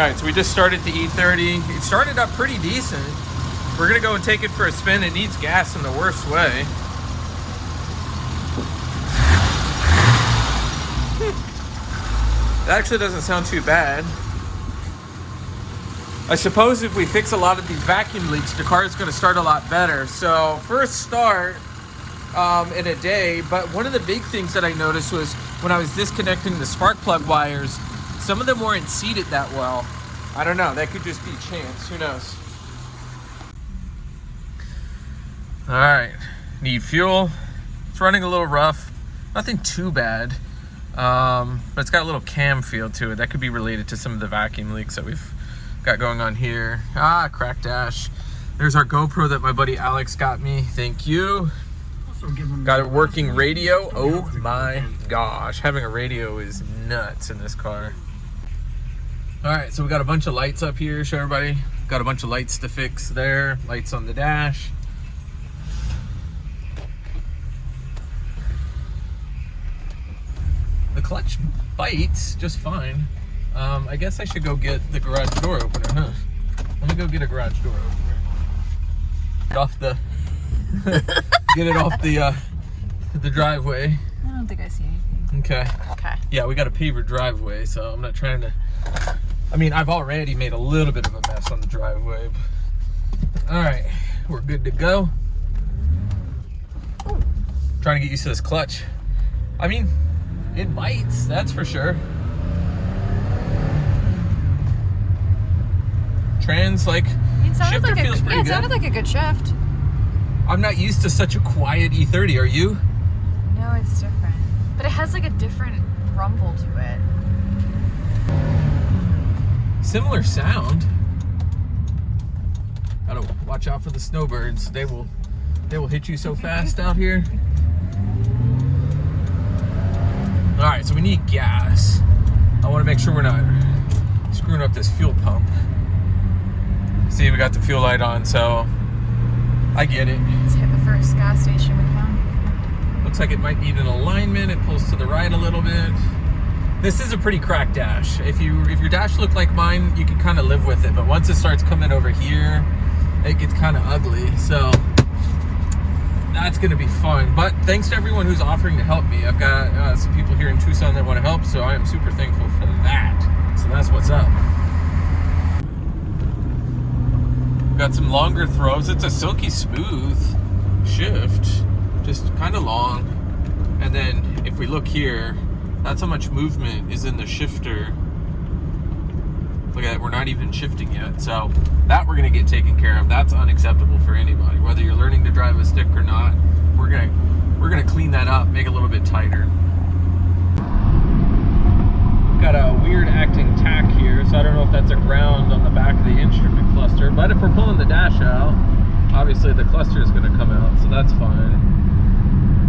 Alright, so we just started the E30. It started up pretty decent. We're gonna go and take it for a spin. It needs gas in the worst way. That actually doesn't sound too bad. I suppose if we fix a lot of these vacuum leaks, the car is gonna start a lot better. So first start in a day, but one of the big things that I noticed was when I was disconnecting the spark plug wires, some of them weren't seated that well. I don't know, that could just be chance, who knows? All right, need fuel. It's running a little rough, nothing too bad, but it's got a little cam feel to it. That could be related to some of the vacuum leaks that we've got going on here. Ah, cracked dash. There's our GoPro that my buddy Alex got me, thank you. Got a working radio. Oh my gosh, having a radio is nuts in this car. All right, so we got a bunch of lights up here, show everybody. Got a bunch of lights to fix there, lights on the dash. The clutch bites just fine. I guess I should go get the garage door opener, huh? Let me go get a garage door opener. Get off the, get it off the driveway. I don't think I see anything. Okay. Okay. Yeah, we got a paver driveway, so I'm not trying to. I mean, I've already made a little bit of a mess on the driveway. All right, we're good to go. Trying to get used to this clutch. I mean, it bites, that's for sure. Trans, like, shifter feels pretty good. It sounded like a good shift. I'm not used to such a quiet E30, are you? No, it's different. But it has like a different rumble to it. Similar sound. Gotta watch out for the snowbirds. They will hit you so fast out here. All right, so we need gas. I want to make sure we're not screwing up this fuel pump. See, we got the fuel light on, so I get it. Let's hit the first gas station we found. Looks like it might need an alignment. It pulls to the right a little bit. This is a pretty cracked dash. If your dash looked like mine, you can kind of live with it. But once it starts coming over here, it gets kind of ugly. So that's going to be fun. But thanks to everyone who's offering to help me. I've got some people here in Tucson that want to help, so I am super thankful for that. So that's what's up. Got some longer throws. It's a silky smooth shift, just kind of long. And then if we look here, that's how much movement is in the shifter. Look at that, we're not even shifting yet. So that we're gonna get taken care of. That's unacceptable for anybody. Whether you're learning to drive a stick or not, we're gonna clean that up, make it a little bit tighter. Got a weird acting tack here, so I don't know if that's a ground on the back of the instrument cluster, but if we're pulling the dash out, obviously the cluster is gonna come out, so that's fine.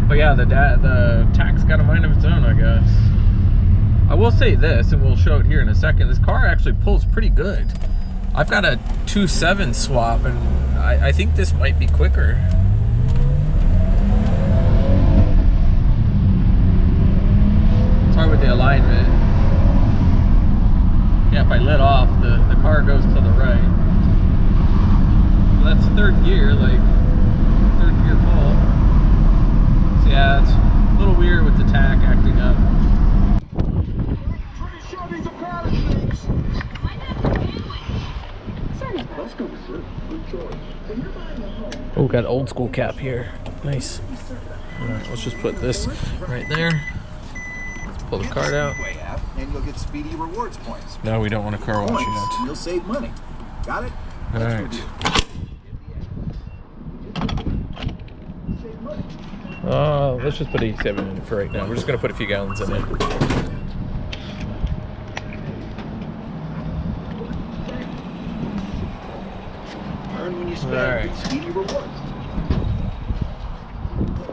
But yeah, the tack's got a mind of its own, I guess. I will say this, and we'll show it here in a second, this car actually pulls pretty good. I've got a 2.7 swap, and I think this might be quicker. It's hard with the alignment. Yeah, if I let off, the car goes to the right. Well, that's third gear, like third gear pull. So yeah, it's a little weird with the tack acting up. Oh, got an old school cap here. Nice. All right, let's just put this right there. Let's pull the card out. And you'll get speedy rewards points. No, we don't want a car wash yet. You'll save money. Got it? All right. Let's just put 87 in it for right now. We're just gonna put a few gallons in it. Earn when you spend. All right. Speedy rewards.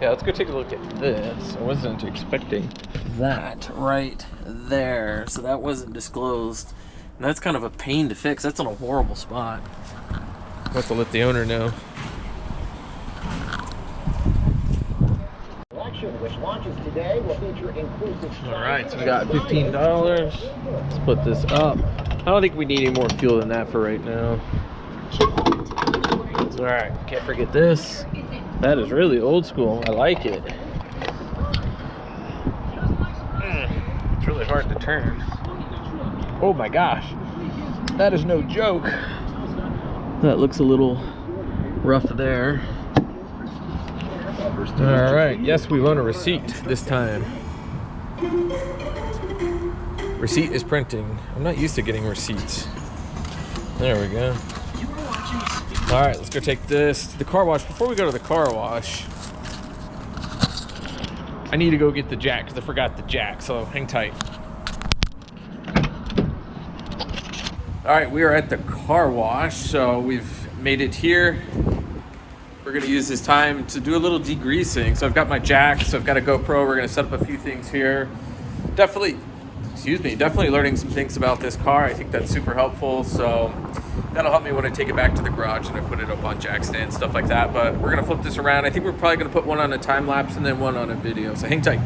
Yeah, let's go take a look at this. I wasn't expecting that right there, so that wasn't disclosed. And that's kind of a pain to fix. That's on a horrible spot. I'll have to let the owner know. launches today will feature inclusive. All right, so we got $15. Let's put this up. I don't think we need any more fuel than that for right now. All right, can't forget this. That is really old school. I like it. It's really hard to turn. Oh my gosh, that is no joke. That looks a little rough there. All right, yes, we want a receipt this time. Receipt is printing. I'm not used to getting receipts. There we go. All right, let's go take this to the car wash. Before we go to the car wash, I need to go get the jack because I forgot the jack, so hang tight. All right, we are at the car wash, so we've made it here. We're gonna use this time to do a little degreasing. So I've got my jack, so I've got a GoPro. We're gonna set up a few things here. Definitely learning some things about this car. I think that's super helpful. So that'll help me when I take it back to the garage and I put it up on jack stands, stuff like that. But we're gonna flip this around. I think we're probably gonna put one on a time lapse and then one on a video. So hang tight.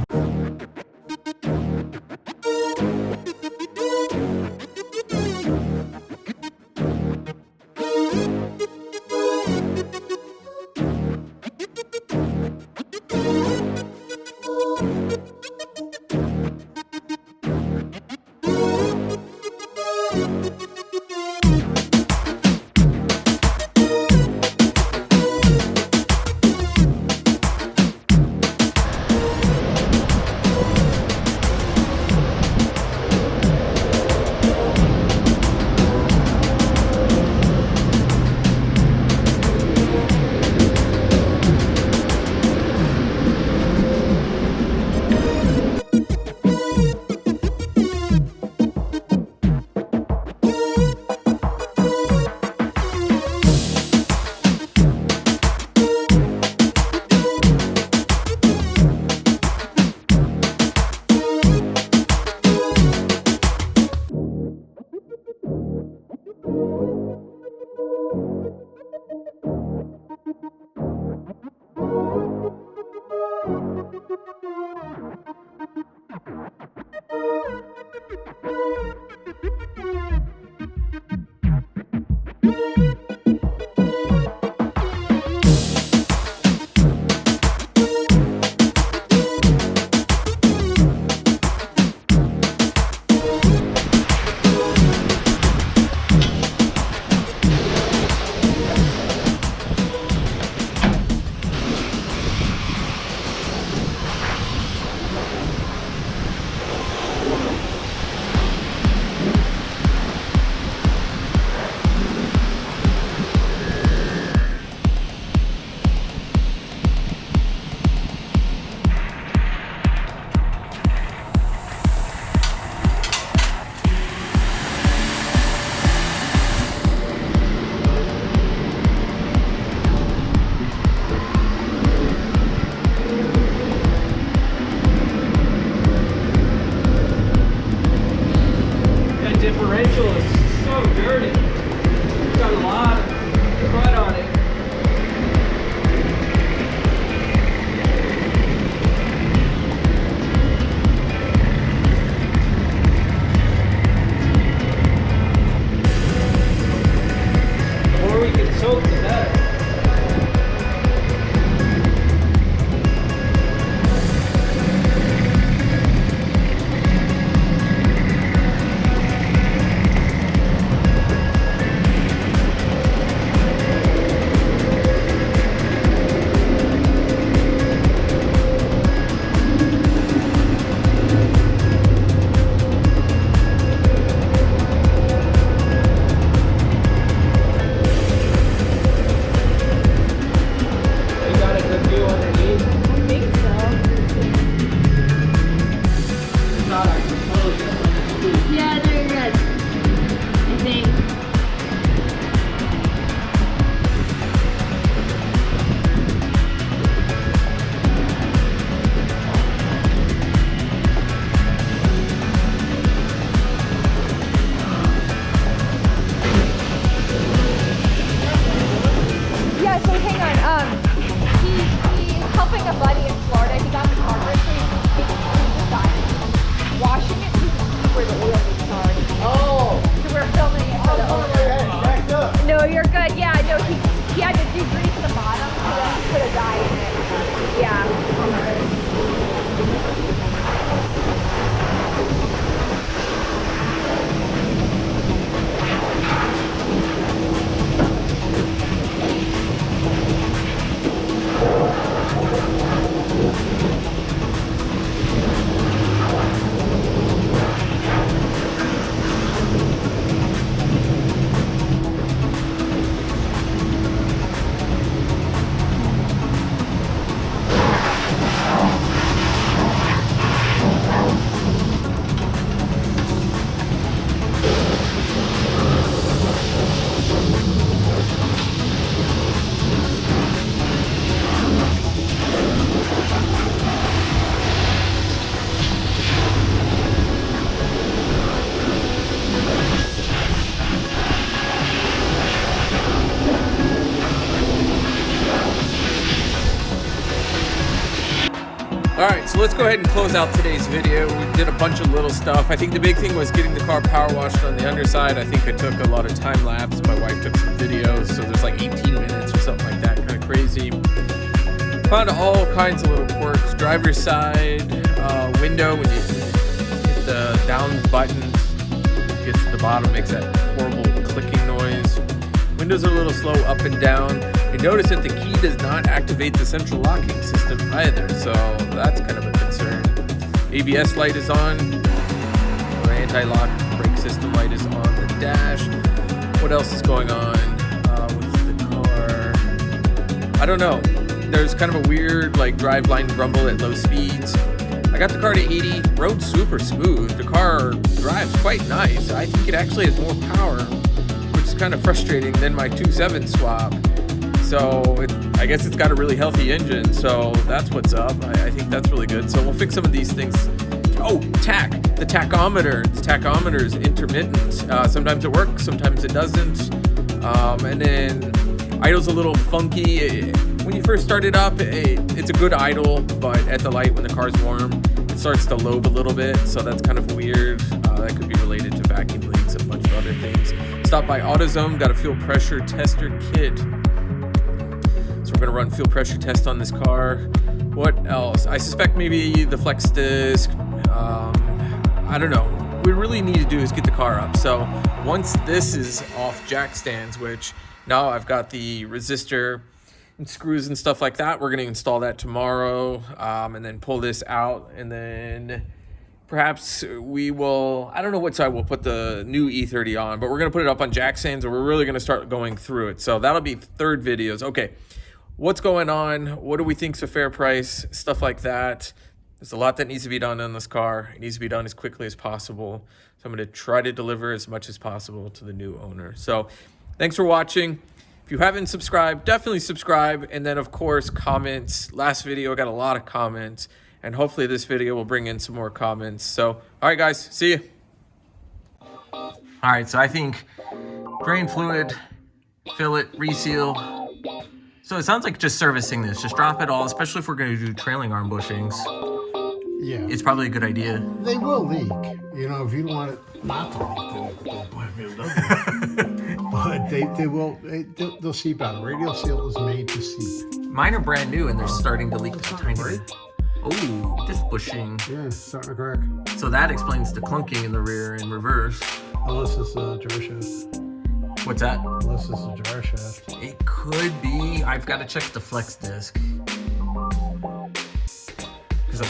Differential is so dirty. It's got a lot of mud on it. The more we can soak, the better. Yeah, so hang on. He's helping a buddy in Florida. He got the car let's go ahead and close out today's video. We did a bunch of little stuff. I think the big thing was getting the car power washed on the underside. I think I took a lot of time lapse. My wife took some videos, so there's like 18 minutes or something like that, kind of crazy. Found all kinds of little quirks. Driver's side window, when you hit the down button, it gets to the bottom, makes that horrible clicking noise. Windows are a little slow up and down. You notice that the key does not activate the central locking system either, so that's kind of a concern. ABS light is on. The anti-lock brake system light is on the dash. What else is going on with the car? I don't know. There's kind of a weird like driveline grumble at low speeds. I got the car to 80, rode super smooth. The car drives quite nice. I think it actually has more power, which is kind of frustrating than my 2.7 swap. So I guess it's got a really healthy engine, so that's what's up. I think that's really good. So we'll fix some of these things. Oh, the tachometer. The tachometer is intermittent. Sometimes it works, sometimes it doesn't. And then idle's a little funky. When you first start it up, it's a good idle, but at the light when the car's warm, it starts to lobe a little bit, so that's kind of weird. That could be related to vacuum leaks and a bunch of other things. Stopped by AutoZone, got a fuel pressure tester kit. So we're gonna run fuel pressure test on this car. What else? I suspect maybe the flex disc. I don't know. What we really need to do is get the car up. So once this is off jack stands, which now I've got the resistor and screws and stuff like that, we're gonna install that tomorrow, and then pull this out, and then perhaps we will, I don't know what side we'll put the new E30 on, but we're gonna put it up on jack stands, and we're really gonna start going through it. So that'll be third videos. Okay, what's going on? What do we think's a fair price? Stuff like that. There's a lot that needs to be done on this car. It needs to be done as quickly as possible. So I'm gonna try to deliver as much as possible to the new owner. So thanks for watching. If you haven't subscribed, definitely subscribe. And then of course, comments. Last video got a lot of comments, and hopefully this video will bring in some more comments. So, all right guys, see you. All right, so I think drain fluid, fill it, reseal. So it sounds like just servicing this, just drop it all, especially if we're gonna do trailing arm bushings. Yeah. It's probably a good idea. They will leak. You know, if you don't want it not to leak, but they'll seep out. Radial seal is made to seep. Mine are brand new and they're starting to leak just a tiny bit. Oh, disc bushing. Yeah, it's starting to crack. So that explains the clunking in the rear and reverse. Unless it's a jar shaft. What's that? Unless it's a jar shaft. It could be. I've got to check the flex disc. Because